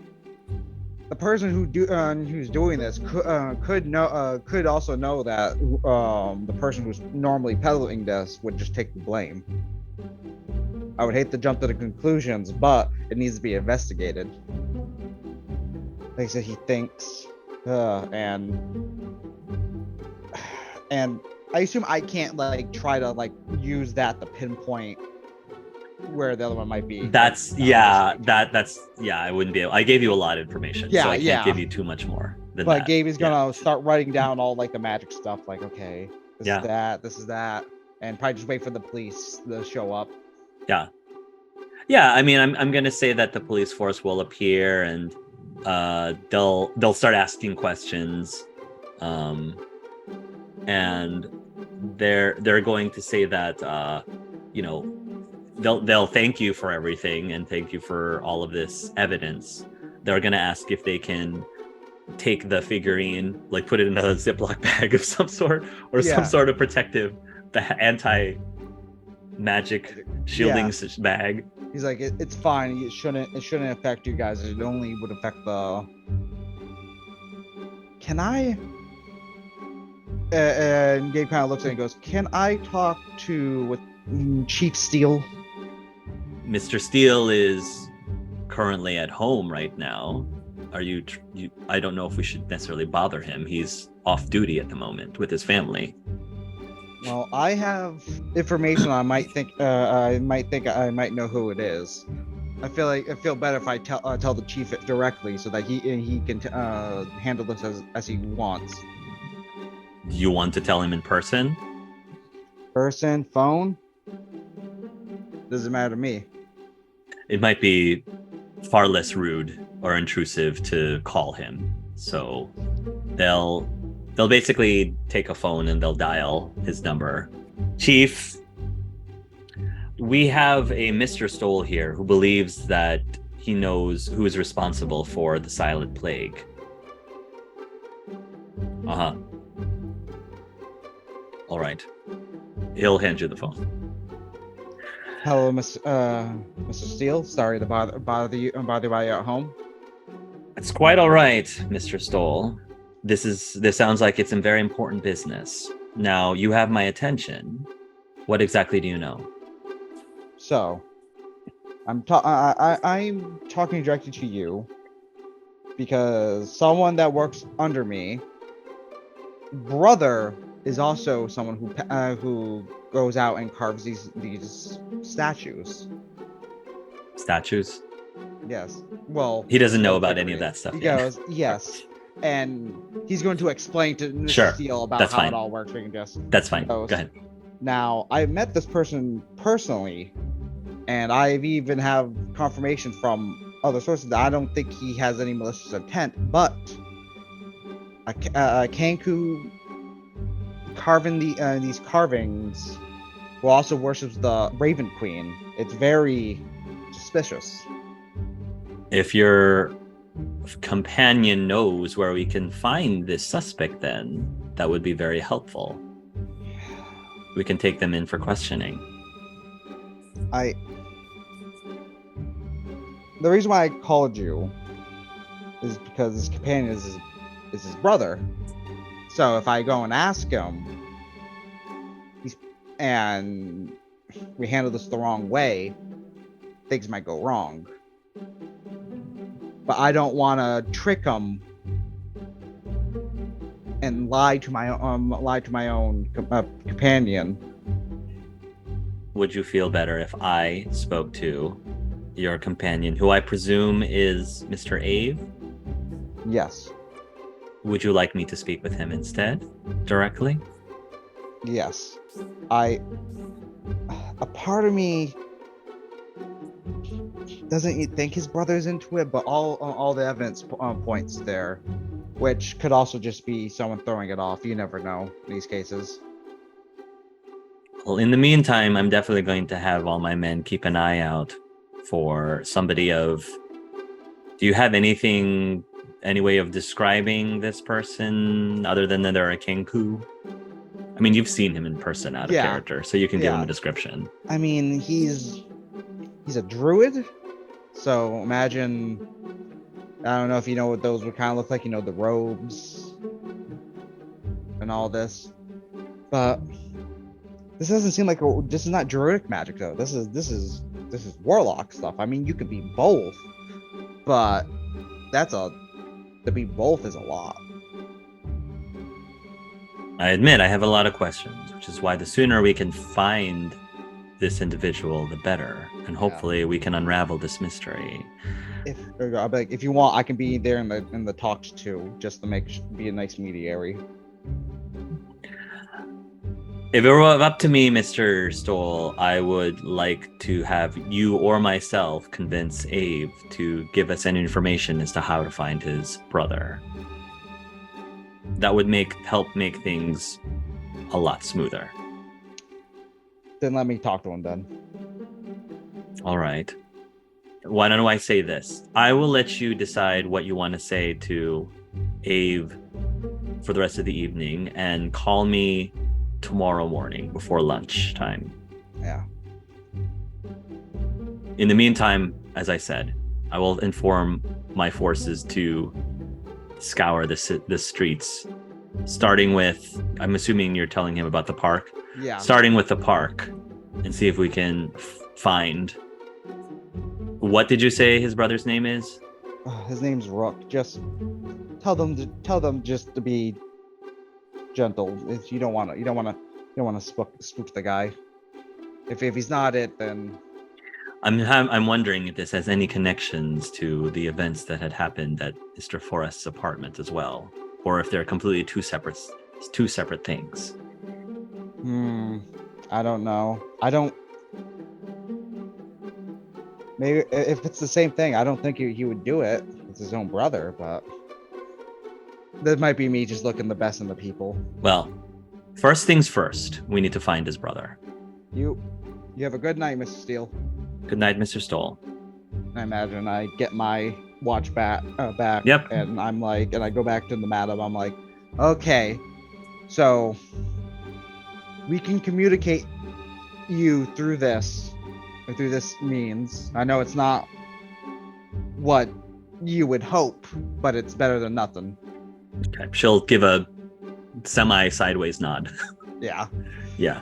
person who's doing this could also know that the person who's normally peddling this would just take the blame. I would hate to jump to the conclusions, but it needs to be investigated. Like I said, he thinks, and I assume I can't try to use that to pinpoint where the other one might be. That's I wouldn't be able. I gave you a lot of information, so I can't give you too much more than but that. Gabe is gonna start writing down all the magic stuff, okay, this is that, and probably just wait for the police to show up. Yeah, I mean, I'm gonna say that the police force will appear and they'll start asking questions, and they're going to say that they'll thank you for everything and thank you for all of this evidence. They're gonna ask if they can take the figurine, put it in a Ziploc bag of some sort or some sort of protective anti-magic shielding bag. He's like, it's fine. It shouldn't affect you guys. It only would affect the. Can I? And Gabe kind of looks at it and goes, "Can I talk with Chief Steele?" Mr. Steele is currently at home right now. Are you? I don't know if we should necessarily bother him. He's off duty at the moment with his family. Well, I have information. I might I might know who it is. I feel better if I tell the chief it directly, so that he can handle this as he wants. Do you want to tell him in person? Person, phone? Doesn't matter to me. It might be far less rude or intrusive to call him. So they'll basically take a phone and they'll dial his number. Chief, we have a Mr. Stoll here who believes that he knows who is responsible for the silent plague. Uh-huh. All right. He'll hand you the phone. Hello, Mr. Steele. Sorry to bother you while you're at home. It's quite all right, Mr. Stoll. This sounds like it's a very important business. Now, you have my attention. What exactly do you know? So, I'm talking directly to you because someone that works under me, brother, is also someone who goes out and carves these statues. Statues? Yes. Well, he doesn't know about any of that stuff. He goes, yes. And he's going to explain to Mr. Steele about That's how fine. it all works. We can just. That's fine. Go ahead. Now, I met this person personally, and I've even have confirmation from other sources that I don't think he has any malicious intent, but a Kenku carving these carvings who also worships the Raven Queen. It's very suspicious. If your companion knows where we can find this suspect, then that would be very helpful. We can take them in for questioning. The reason why I called you is because his companion is his brother. So if I go and ask him, and we handle this the wrong way, things might go wrong. but I don't want to trick him and lie to my own companion. Would you feel better if I spoke to your companion, who I presume is Mr. Ave? Yes. Would you like me to speak with him instead, directly? Yes. A part of me doesn't think his brother's into it, but all the evidence points there, which could also just be someone throwing it off. You never know in these cases. Well, in the meantime, I'm definitely going to have all my men keep an eye out for somebody of... Do you have any way of describing this person other than that they're a Kenku? I mean, you've seen him in person out of character, so you can give him a description. I mean, he's a druid, so imagine... I don't know if you know what those would kind of look like, the robes and all this. But this doesn't seem like this is not druidic magic though. This is warlock stuff. I mean, you could be both, but to be both is a lot. I admit I have a lot of questions, which is why the sooner we can find this individual, the better, and hopefully we can unravel this mystery. If you want, I can be there in the talks too, just to be a nice mediary. If it were up to me, Mr. Stoll, I would like to have you or myself convince Abe to give us any information as to how to find his brother. That would help make things a lot smoother. Then let me talk to him then. All right. Why don't I say this? I will let you decide what you want to say to Abe for the rest of the evening and call me tomorrow morning before lunchtime. Yeah. In the meantime, as I said, I will inform my forces to scour the streets, starting with, I'm assuming you're telling him about the park? Yeah. Starting with the park and see if we can find... What did you say his brother's name is? His name's Rook. Just tell them just to be gentle. If you don't want to spook the guy. If he's not it, then I'm wondering if this has any connections to the events that had happened at Mr. Forrest's apartment as well, or if they're completely two separate things. I don't know. Maybe if it's the same thing, I don't think he would do it. It's his own brother, but that might be me just looking the best in the people. Well, first things first, we need to find his brother. You have a good night, Mr. Steele. Good night, Mr. Stoll. I imagine I get my watch back. Yep. And I go back to the madam. I'm like, okay, so we can communicate you through this means. I know it's not what you would hope, but it's better than nothing. Okay. She'll give a semi-sideways nod. Yeah. Yeah.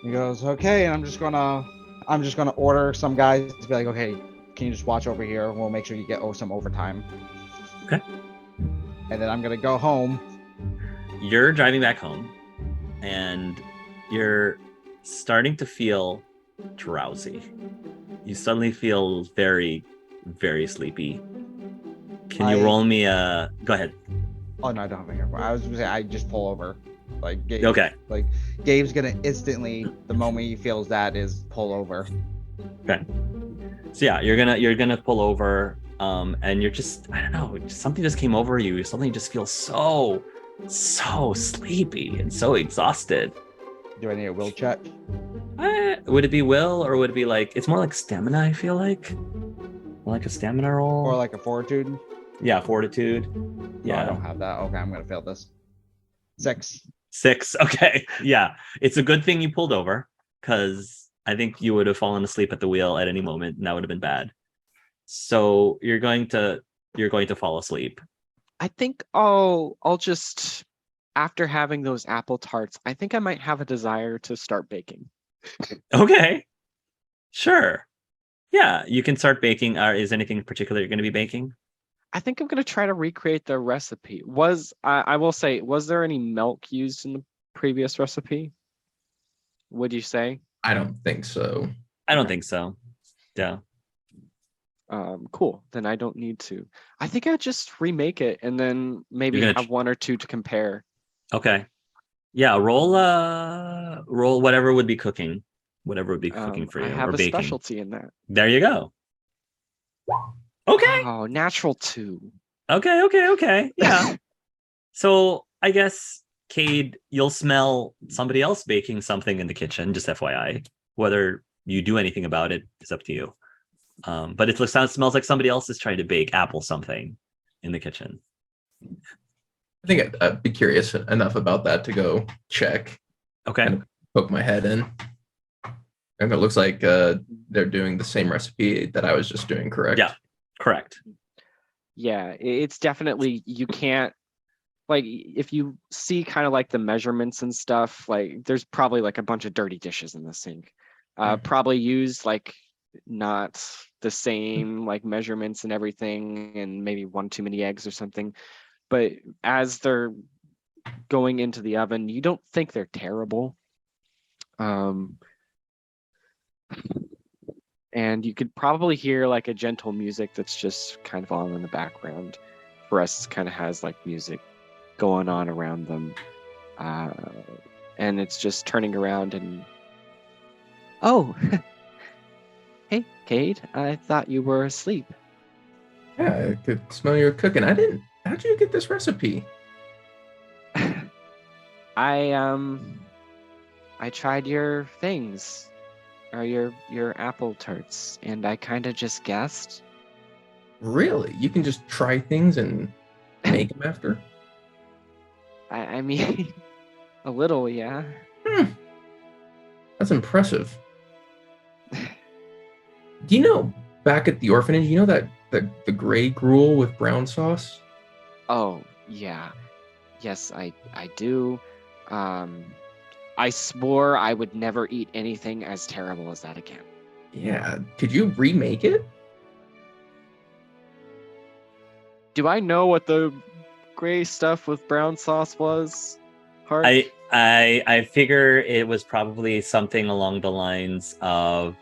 He goes, okay, and I'm just gonna order some guys to be like, okay, can you just watch over here? We'll make sure you get some overtime. Okay. And then I'm gonna go home. You're driving back home, and you're starting to feel drowsy. You suddenly feel very, very sleepy. Can you roll me a... Go ahead. Oh, no, I don't have a haircut. I was gonna say, I just pull over. Like, Gabe, okay. Like, Gabe's gonna instantly, the moment he feels that, is pull over. Okay. So yeah, you're gonna pull over, and you're just, I don't know, something just came over you. Something just feels so sleepy and so exhausted. Do I need a will check? Would it be will, or would it be like, it's more like stamina, I feel like a stamina roll, or like a fortitude? Yeah, fortitude. Yeah. I don't have that. Okay, I'm gonna fail this. 6. Okay. Yeah, it's a good thing you pulled over, because I think you would have fallen asleep at the wheel at any moment, and that would have been bad. So you're going to fall asleep. I think I'll just, after having those apple tarts, I think I might have a desire to start baking. Okay. Sure. Yeah, you can start baking. Is anything in particular you're going to be baking? I think I'm gonna try to recreate the recipe. I will say, was there any milk used in the previous recipe? Would you say? I don't think so. I don't Okay. think so. Yeah. Cool. Then I don't need to. I think I'd just remake it and then maybe You're gonna have one or two to compare. Okay. Yeah, roll whatever would be cooking. Whatever would be cooking for I you have or a baking. specialty in that. There you go. Okay. Oh, natural 2. Okay. Yeah. So I guess, Cade, you'll smell somebody else baking something in the kitchen, just FYI. Whether you do anything about it is up to you. But it smells like somebody else is trying to bake apple something in the kitchen. I think I'd be curious enough about that to go check. Okay. And poke my head in. And it looks like they're doing the same recipe that I was just doing, correct? Yeah, correct. Yeah, it's definitely, you can't, like, if you see kind of like the measurements and stuff, like there's probably like a bunch of dirty dishes in the sink. Probably used like not the same like measurements and everything, and maybe one too many eggs or something. But as they're going into the oven, you don't think they're terrible. And you could probably hear like a gentle music that's just kind of on in the background. Forrest kind of has like music going on around them. And it's just turning around and, oh, hey, Cade, I thought you were asleep. Yeah, I could smell you cooking. How'd you get this recipe? I tried your things, or your apple tarts, and I kind of just guessed. Really? You can just try things and make them after? I mean, a little, yeah. That's impressive. Do you know, back at the orphanage, you know that the gray gruel with brown sauce? Oh, yeah. Yes, I do. I swore I would never eat anything as terrible as that again. Yeah. Could you remake it? Do I know what the gray stuff with brown sauce was? Hark? I figure it was probably something along the lines of,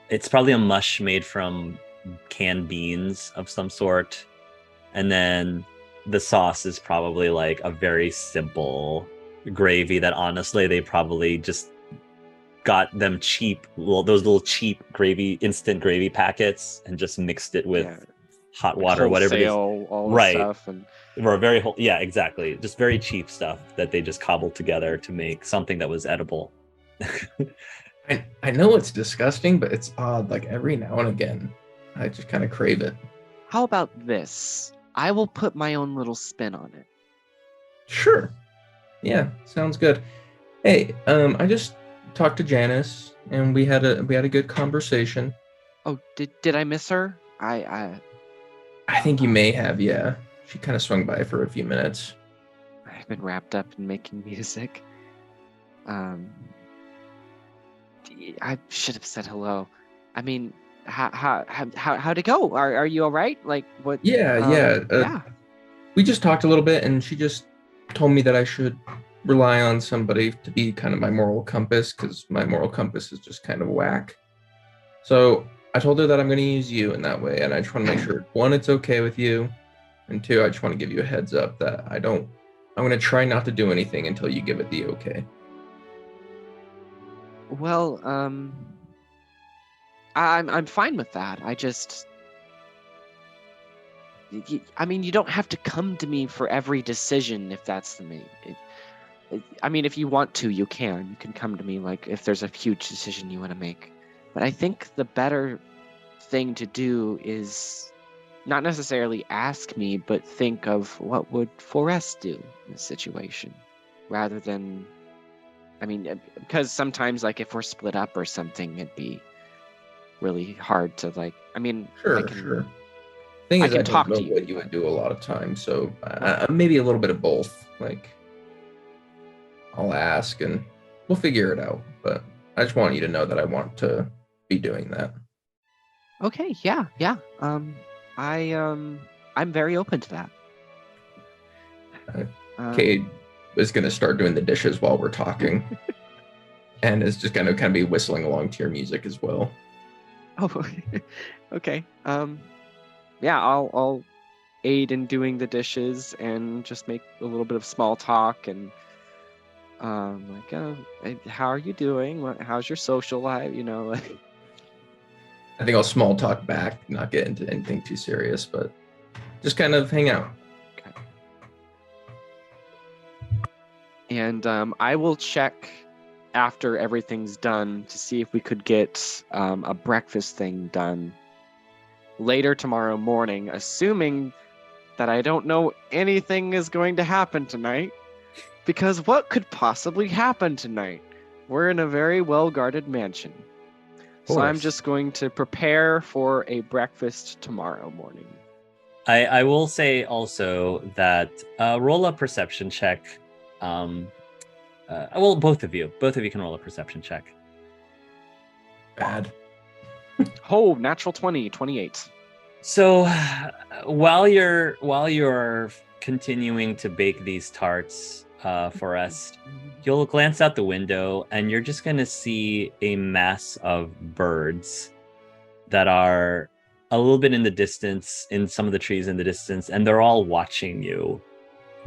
it's probably a mush made from canned beans of some sort, and then the sauce is probably like a very simple gravy that honestly they probably just got them cheap, those little cheap instant gravy packets, and just mixed it with hot water, wholesale, whatever it is. all Right. the stuff, and or yeah, exactly, just very cheap stuff that they just cobbled together to make something that was edible. I know it's disgusting, but it's odd. Like every now and again, I just kind of crave it. How about this? I will put my own little spin on it. Sure. Yeah, sounds good. Hey, I just talked to Janice, and we had a good conversation. Oh, did I miss her? I think you may have. Yeah, she kind of swung by for a few minutes. I've been wrapped up in making music. I should have said hello. I mean, how'd it go? Are you all right? Like what? Yeah. We just talked a little bit, and she just told me that I should rely on somebody to be kind of my moral compass, because my moral compass is just kind of whack. So I told her that I'm going to use you in that way, and I just want to make sure, one, it's okay with you, and two, I just want to give you a heads up that I'm going to try not to do anything until you give it the okay. Well, I'm fine with that. I mean, you don't have to come to me for every decision if that's the main. I mean, if you want to, you can. You can come to me like if there's a huge decision you want to make. But I think the better thing to do is not necessarily ask me, but think of what would Forrest do in this situation, rather than. I mean, because sometimes, like, if we're split up or something, it'd be really hard to, like, I mean, Sure. Thing is, I talk don't know to you. what you would do a lot of times, so maybe a little bit of both. Like, I'll ask and we'll figure it out. But I just want you to know that I want to be doing that. Okay, yeah. I I'm very open to that. Cade is going to start doing the dishes while we're talking. And is just going to kind of be whistling along to your music as well. Oh, okay. Yeah, I'll aid in doing the dishes and just make a little bit of small talk and how are you doing? How's your social life? You know, like. I think I'll small talk back, not get into anything too serious, but just kind of hang out. Okay. And I will check after everything's done to see if we could get a breakfast thing done later tomorrow morning, assuming that I don't know anything is going to happen tonight. Because what could possibly happen tonight? We're in a very well-guarded mansion. So I'm just going to prepare for a breakfast tomorrow morning. I will say also that roll a perception check. Well, both of you can roll a perception check. Bad. Oh, natural 20, 28. So while you're continuing to bake these tarts, Forrest, you'll glance out the window and you're just going to see a mass of birds that are a little bit in the distance, in some of the trees in the distance, and they're all watching you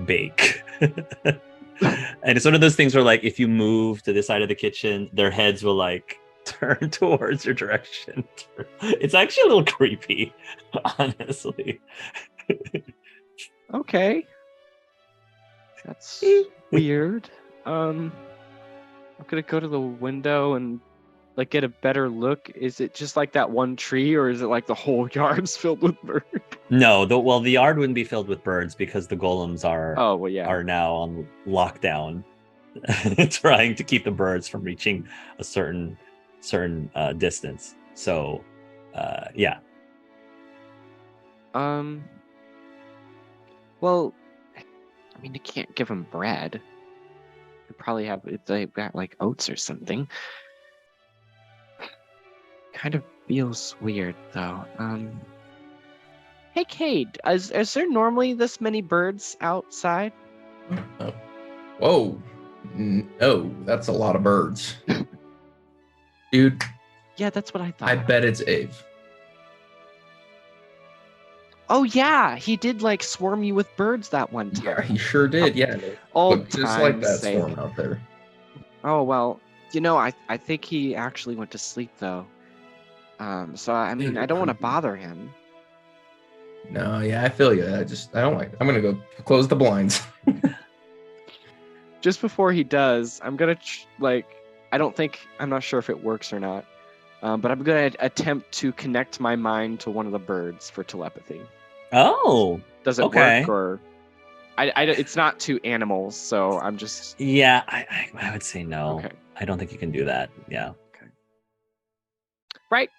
bake. And it's one of those things where, like, if you move to this side of the kitchen, their heads will like turn towards your direction. It's actually a little creepy, honestly. Okay. That's weird. I'm gonna go to the window and like get a better look. Is it just like that one tree, or is it like the whole yard's filled with birds? No, the yard wouldn't be filled with birds because the golems are now on lockdown, trying to keep the birds from reaching a certain distance. So, yeah. Well, I mean, you can't give them bread. You probably have they've got like oats or something. Kind of feels weird though. Hey, Cade, is there normally this many birds outside? Oh. Whoa. No, that's a lot of birds. Dude. Yeah, that's what I thought. I bet it's Ave. Oh yeah, he did like swarm you with birds that one time. Yeah, he sure did. Yeah. Old just like that sake. swarm out there. Oh well, you know, I think he actually went to sleep though. So I mean, I don't want to bother him. No, yeah, I feel you. I don't like. I'm gonna go close the blinds. Just before he does, I'm gonna I'm not sure if it works or not, but I'm gonna attempt to connect my mind to one of the birds for telepathy. Oh, does it work or? It's not to animals, so I'm just. Yeah, I would say no. Okay. I don't think you can do that. Yeah. Okay. Right.